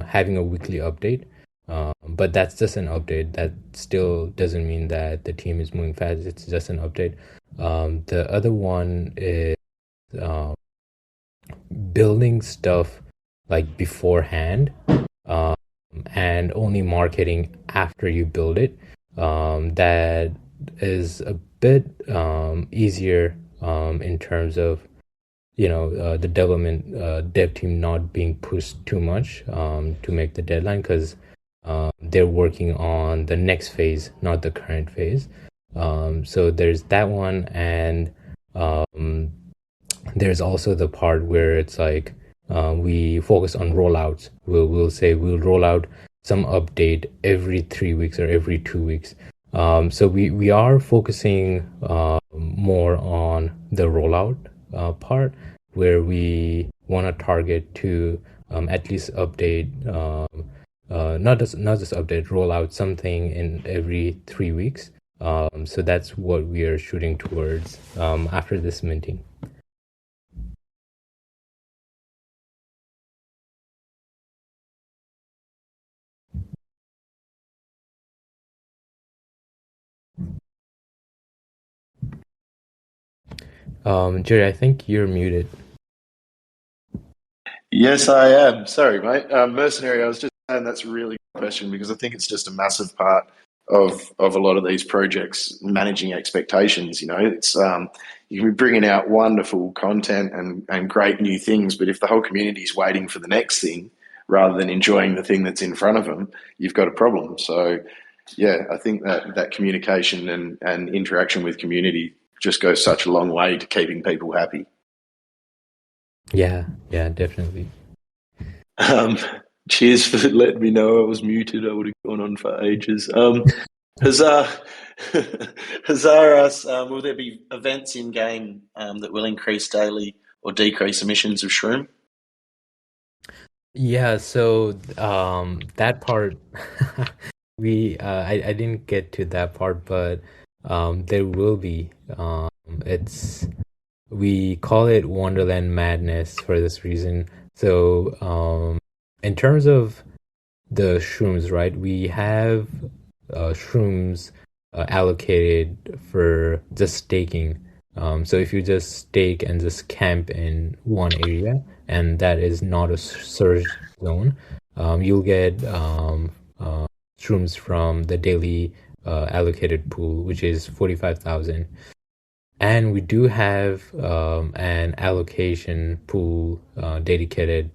having a weekly update. But that's just an update. That still doesn't mean that the team is moving fast. It's just an update. The other one is building stuff like beforehand, and only marketing after you build it. That is a bit easier in terms of the development dev team not being pushed too much to make the deadline, because they're working on the next phase, not the current phase. So there's that one, and there's also the part where it's like we focus on rollouts. We'll say we'll roll out some update every 3 weeks or every 2 weeks. So we are focusing more on the rollout part, where we want to target to at least update, not just update, roll out something in every 3 weeks. So that's what we are shooting towards after this minting. Jerry, I think you're muted. Yes, I am. Sorry, mate. Mercenary, I was just saying that's a really good question, because I think it's just a massive part of a lot of these projects, managing expectations. It's you can be bringing out wonderful content and great new things, but if the whole community is waiting for the next thing rather than enjoying the thing that's in front of them, you've got a problem. So, yeah, I think that communication and interaction with community just goes such a long way to keeping people happy. Yeah, definitely. Cheers for letting me know I was muted. I would have gone on for ages. Hazar asks, will there be events in game that will increase daily or decrease emissions of Shroom? Yeah, so that part I didn't get to that part, but there will be. We call it Wonderland Madness for this reason. So in terms of the shrooms, right, we have shrooms allocated for just staking. So if you just stake and just camp in one area, and that is not a surge zone, you'll get shrooms from the daily allocated pool, which is 45,000. And we do have an allocation pool dedicated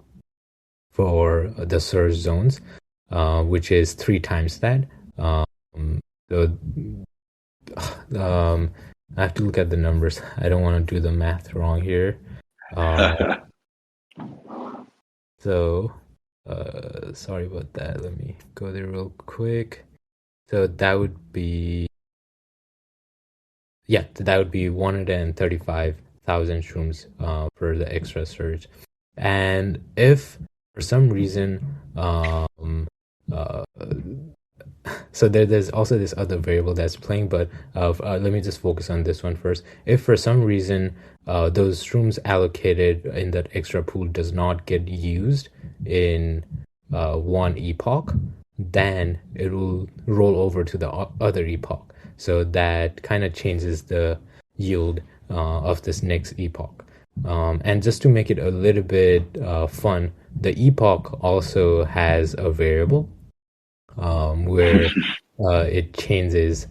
for the surge zones, which is 3 times that. So I have to look at the numbers. I don't want to do the math wrong here. So sorry about that. Let me go there real quick. So that would be 135,000 shrooms for the extra surge. And if for some reason so there's also this other variable that's playing, but let me just focus on this one first. If for some reason those shrooms allocated in that extra pool does not get used in one epoch, then it will roll over to the other epoch. So that kind of changes the yield of this next epoch. And just to make it a little bit fun, the epoch also has a variable where it changes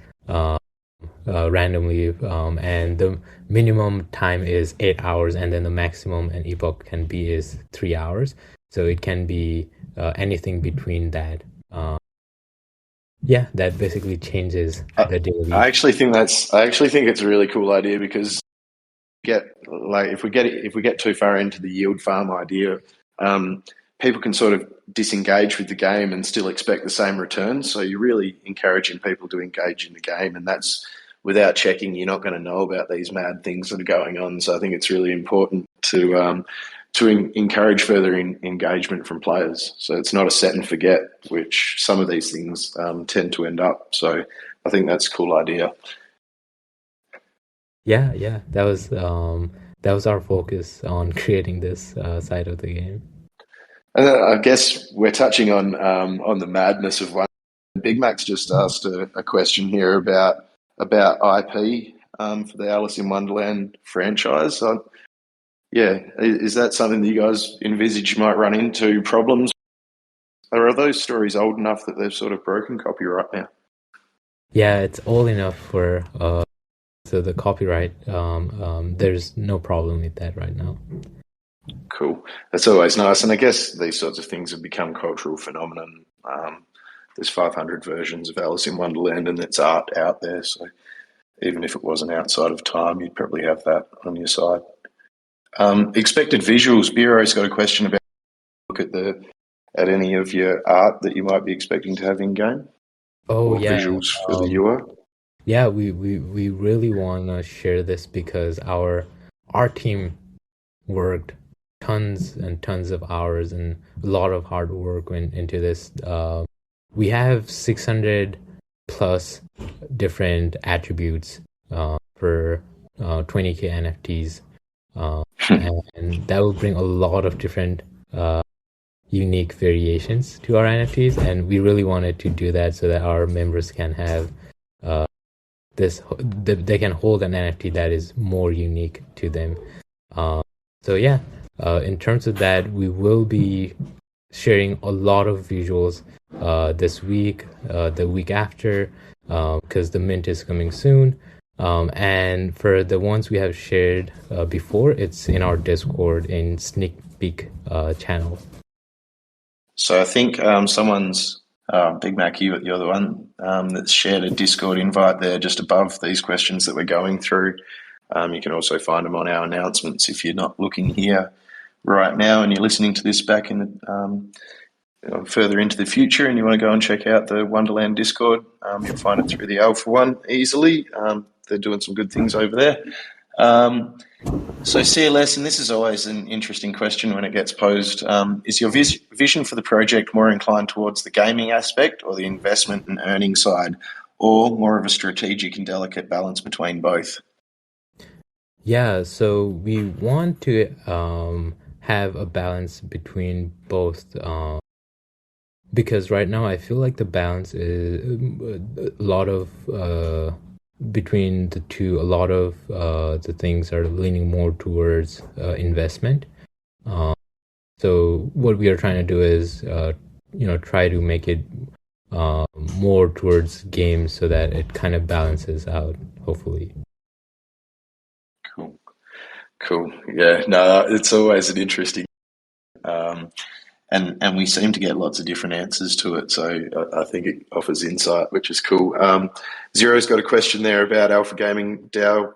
randomly, and the minimum time is 8 hours, and then the maximum an epoch can be is 3 hours. So it can be anything between that. That basically changes the daily. I actually think it's a really cool idea, because if we get too far into the yield farm idea, people can sort of disengage with the game and still expect the same returns. So you're really encouraging people to engage in the game, and that's without checking. You're not going to know about these mad things that are going on. So I think it's really important to encourage further engagement from players. So it's not a set and forget, which some of these things tend to end up. So I think that's a cool idea. Yeah, that was our focus on creating this side of the game. And I guess we're touching on the madness of one. Big Mac's just asked a question here about IP for the Alice in Wonderland franchise. Is that something that you guys envisage might run into problems? Or are those stories old enough that they've sort of broken copyright now? Yeah, it's old enough for so the copyright. There's no problem with that right now. Cool. That's always nice. And I guess these sorts of things have become cultural phenomenon. There's 500 versions of Alice in Wonderland, and it's art out there. So even if it wasn't outside of time, you'd probably have that on your side. Expected visuals. Bureau's got a question about look at any of your art that you might be expecting to have in game. Visuals for the viewer. Yeah, we really want to share this because our team worked tons and tons of hours, and a lot of hard work went into this. We have 600 plus different attributes for 20k NFTs, and that will bring a lot of different unique variations to our NFTs, and we really wanted to do that so that our members can have they can hold an NFT that is more unique to them. In terms of that, we will be sharing a lot of visuals this week, the week after, because the mint is coming soon. And for the ones we have shared before, it's in our Discord in Sneak Peek channel. So I think someone's Big Mac, you're the one that's shared a Discord invite there just above these questions that we're going through. You can also find them on our announcements if you're not looking here right now and you're listening to this back in the, further into the future and you want to go and check out the Wonderland Discord. You'll find it through the Alpha One easily. They're doing some good things over there. So CLS, and this is always an interesting question when it gets posed, is your vision for the project more inclined towards the gaming aspect or the investment and earning side, or more of a strategic and delicate balance between both? Yeah, so we want to have a balance between both, because right now I feel like the balance is a lot of between the two. A lot of the things are leaning more towards investment. So what we are trying to do is try to make it more towards games so that it kind of balances out, hopefully. Cool. Yeah, no, it's always an interesting, and we seem to get lots of different answers to it. So I think it offers insight, which is cool. Zero's got a question there about Alpha Gaming DAO.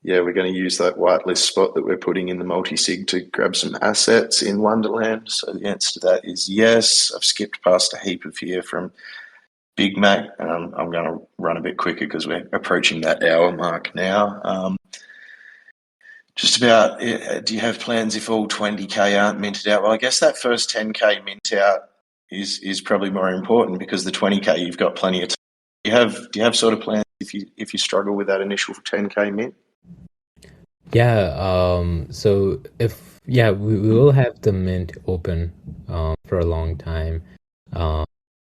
We're going to use that whitelist spot that we're putting in the multi-sig to grab some assets in Wonderland. So the answer to that is yes. I've skipped past a heap of here from Big Mac. I'm going to run a bit quicker because we're approaching that hour mark now. Just about, do you have plans if all 20K aren't minted out? Well, I guess that first 10K mint out is probably more important because the 20K you've got plenty of time. Do you have sort of plans if you struggle with that initial 10K mint? Yeah. We will have the mint open for a long time,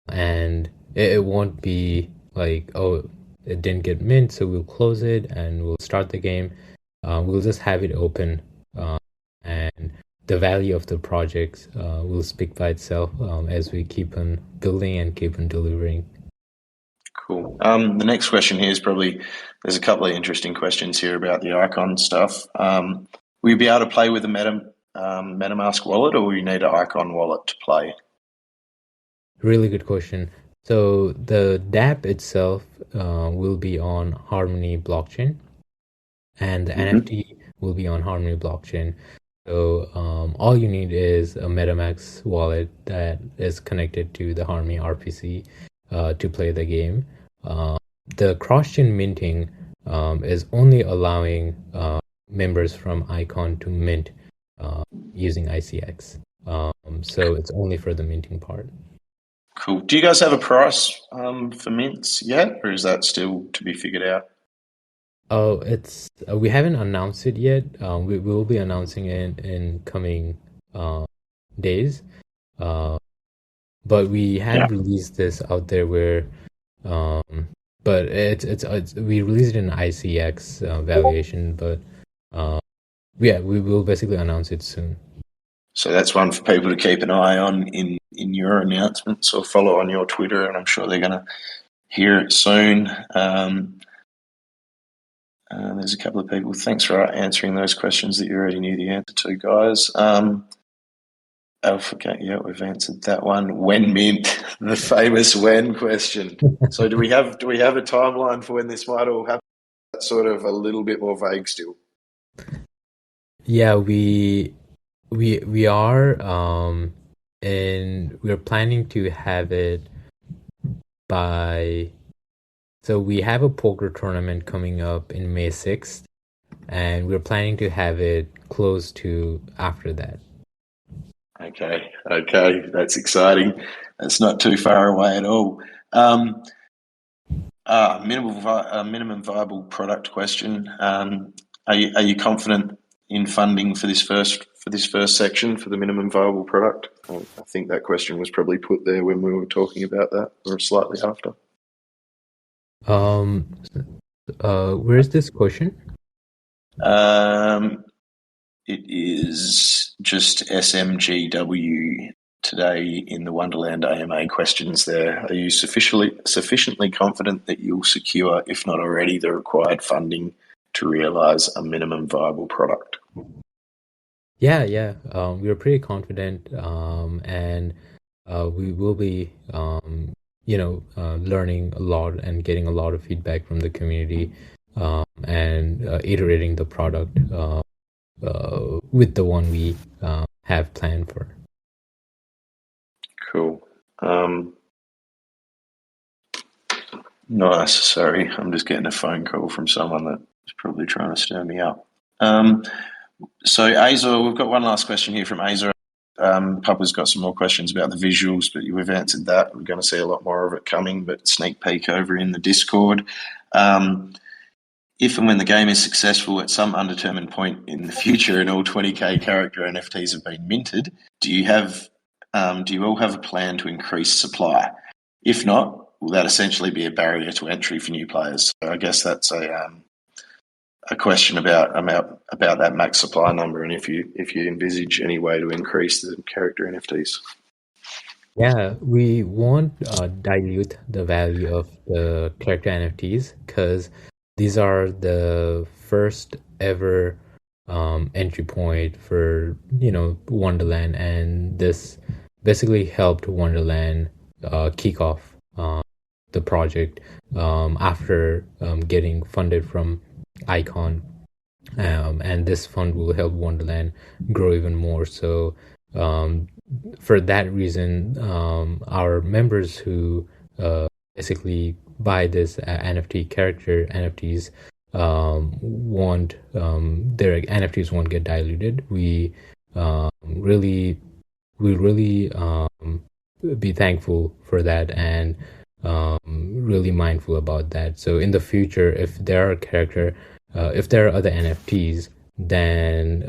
and it won't be like, oh, it didn't get mint, so we'll close it and we'll start the game. We'll just have it open, and the value of the project will speak by itself as we keep on building and keep on delivering. Cool. The next question here is there's a couple of interesting questions here about the icon stuff. Will you be able to play with a MetaMask wallet, or will you need an icon wallet to play? Really good question. So the dApp itself will be on Harmony blockchain, and the NFT will be on Harmony blockchain. So all you need is a MetaMask wallet that is connected to the Harmony RPC to play the game. The cross-chain minting is only allowing members from Icon to mint using ICX. So it's only for the minting part. Cool. Do you guys have a price for mints yet, or is that still to be figured out? Oh, we haven't announced it yet. We will be announcing it in coming days. But we have released this out there where, but it's we released it in ICX valuation, but we will basically announce it soon. So that's one for people to keep an eye on in your announcements or follow on your Twitter, and I'm sure they're going to hear it soon. There's a couple of people. Thanks for answering those questions that you already knew the answer to, guys. Alpha, we've answered that one. When mint, the famous when question. So do we have a timeline for when this might all happen? That's sort of a little bit more vague still. Yeah, we are, and we're planning to have it by. So we have a poker tournament coming up in May 6th, and we're planning to have it close to after that. Okay, that's exciting. That's not too far away at all. Minimum viable product question. Are you confident in funding for this first section for the minimum viable product? I think that question was probably put there when we were talking about that, or slightly after. Where's this question? It is just SMGW today in the Wonderland AMA questions there. Are you sufficiently confident that you'll secure, if not already, the required funding to realise a minimum viable product? Yeah. We're pretty confident, and we will be, learning a lot and getting a lot of feedback from the community, and iterating the product with the one we have planned for. Cool. Nice. Sorry, I'm just getting a phone call from someone that is probably trying to stir me up. So Azor, we've got one last question here from Azor. Papa's got some more questions about the visuals, but we've answered that. We're going to see a lot more of it coming, but sneak peek over in the Discord. If and when the game is successful at some undetermined point in the future and all 20K character NFTs have been minted, do you all have a plan to increase supply? If not, will that essentially be a barrier to entry for new players? So I guess that's a question about that max supply number, and if you envisage any way to increase the character NFTs. Yeah, we won't dilute the value of the character NFTs because these are the first ever entry point for, Wonderland, and this basically helped Wonderland kick off the project after getting funded from Icon, and this fund will help Wonderland grow even more. So, um, for that reason, our members who basically buy this NFT character NFTs won't their NFTs won't get diluted. Really we really be thankful for that, and really mindful about that. So in the future, if there are other NFTs, then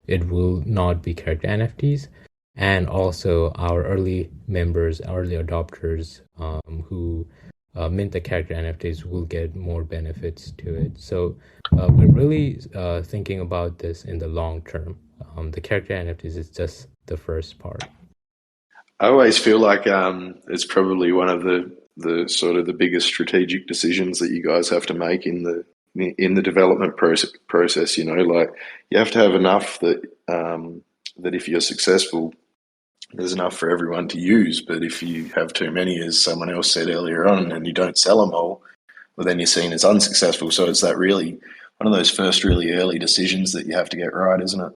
it will not be character NFTs. And also our early members, early adopters who mint the character NFTs will get more benefits to it. So we're really thinking about this in the long term. The character NFTs is just the first part. I always feel like it's probably one of the sort of the biggest strategic decisions that you guys have to make in the development process. You know, like you have to have enough that if you're successful, there's enough for everyone to use. But if you have too many, as someone else said earlier on, and you don't sell them all, well, then you're seen as unsuccessful. So it's that really one of those first really early decisions that you have to get right, isn't it?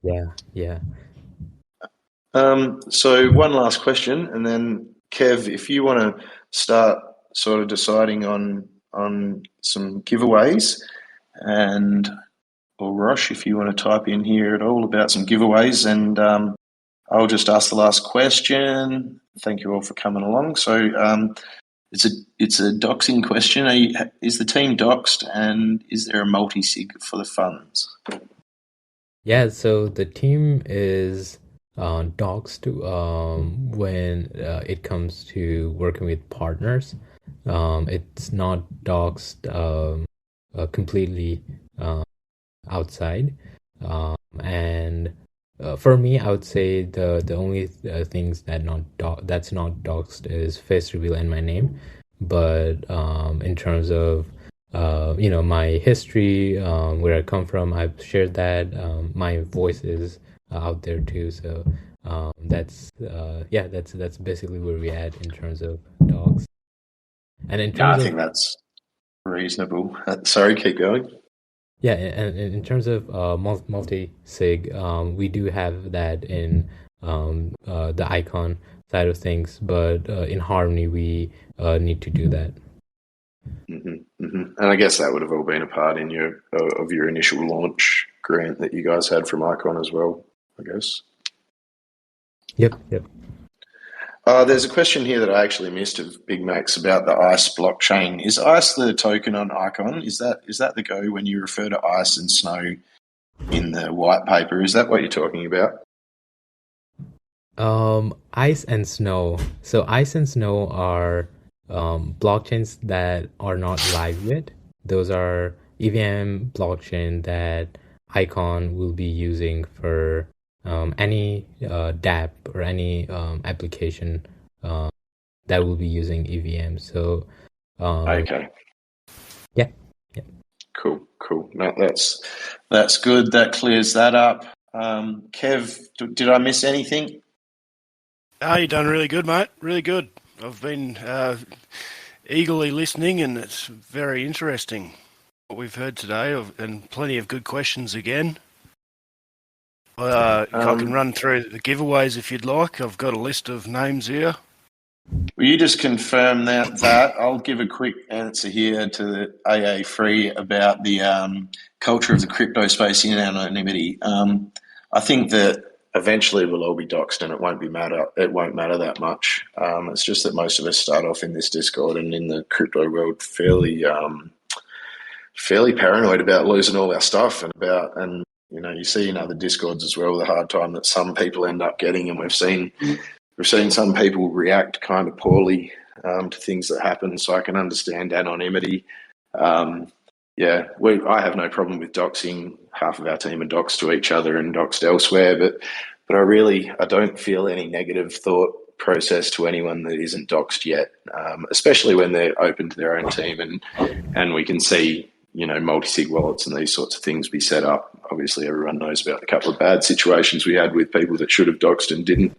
Yeah. So one last question, and then Kev, if you want to start sort of deciding on some giveaways, and or Rosh, if you want to type in here at all about some giveaways, and I'll just ask the last question. Thank you all for coming along. So it's a doxing question. Is the team doxed, and is there a multi-sig for the funds? Yeah, so the team is doxed when it comes to working with partners. It's not doxed completely outside. And for me, I would say the only things that's not doxed is face reveal and my name. But in terms of my history, where I come from, I've shared that. My voice is out there too. So that's basically where we at in terms of dogs. And in terms I think that's reasonable. Sorry, keep going. Yeah, and in terms of multi-sig, we do have that in the icon side of things, but in Harmony, we need to do that. And I guess that would have all been a part in your initial launch grant that you guys had from Icon as well, I guess. Yep. There's a question here that I actually missed of Big Max about the ICE blockchain. Is ICE the token on Icon? Is that the go when you refer to ICE and Snow in the white paper? Is that what you're talking about? ICE and Snow. So ICE and Snow are blockchains that are not live yet. Those are EVM blockchain that Icon will be using for any dApp or any application that will be using EVM. So okay. Yeah. Cool. No, that's good. That clears that up. Kev, did I miss anything? Oh, you've done really good, mate. Really good. I've been eagerly listening, and it's very interesting what we've heard today, and plenty of good questions again. I can run through the giveaways if you'd like. I've got a list of names here. Will you just confirm that? I'll give a quick answer here to the AA Free about the culture of the crypto space in anonymity. I think that eventually we'll all be doxed, and it won't matter that much. It's just that most of us start off in this Discord and in the crypto world fairly paranoid about losing all our stuff, and you see in other Discords as well the hard time that some people end up getting, and we've seen some people react kind of poorly to things that happen. So I can understand anonymity. I have no problem with doxing. Half of our team are doxed to each other and doxed elsewhere, but But I don't feel any negative thought process to anyone that isn't doxed yet, especially when they're open to their own team and we can see, multi-sig wallets and these sorts of things be set up. Obviously, everyone knows about the couple of bad situations we had with people that should have doxed and didn't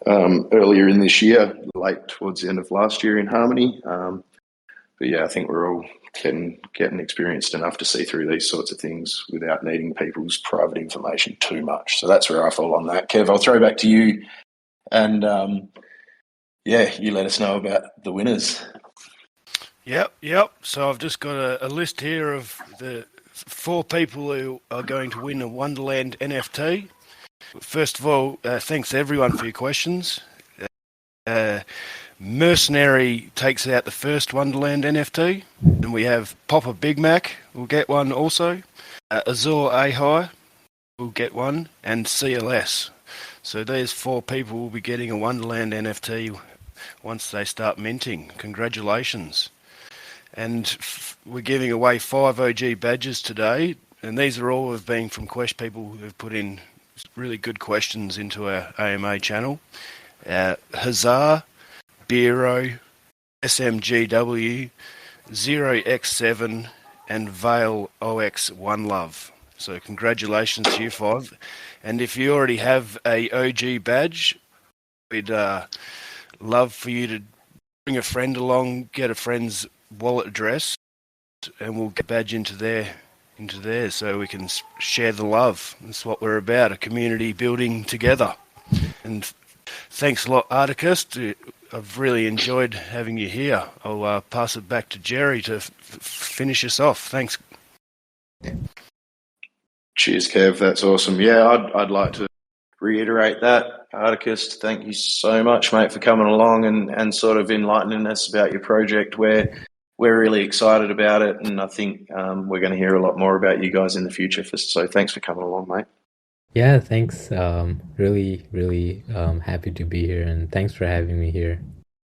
earlier in this year, late towards the end of last year in Harmony. But yeah, I think we're all getting experienced enough to see through these sorts of things without needing people's private information too much. So that's where I fall on that. Kev, I'll throw back to you, and you let us know about the winners. Yep. So I've just got a list here of the 4 people who are going to win a Wonderland NFT. First of all, thanks everyone for your questions. Mercenary takes out the first Wonderland NFT. Then we have Popper Big Mac will get one also. Azor Ahai will get one, and CLS. So these 4 people will be getting a Wonderland NFT once they start minting. Congratulations. And we're giving away 5 OG badges today, and these are all have been from Quest people who've put in really good questions into our AMA channel. Hazar, Biro, SMGW, 0x7, and Vale OX One Love. So congratulations to you 5. And if you already have a OG badge, we'd love for you to bring a friend along, get a friend's wallet address, and we'll get a badge into there so we can share the love. That's what we're about, a community building together. And thanks a lot, Articus. I've really enjoyed having you here. I'll pass it back to Jerry to finish us off. Thanks. Cheers, Kev. That's awesome. Yeah, I'd like to reiterate that. Articus, thank you so much, mate, for coming along and sort of enlightening us about your project. We're really excited about it, and I think we're going to hear a lot more about you guys in the future. So thanks for coming along, mate. Yeah, thanks. Really happy to be here, and thanks for having me here.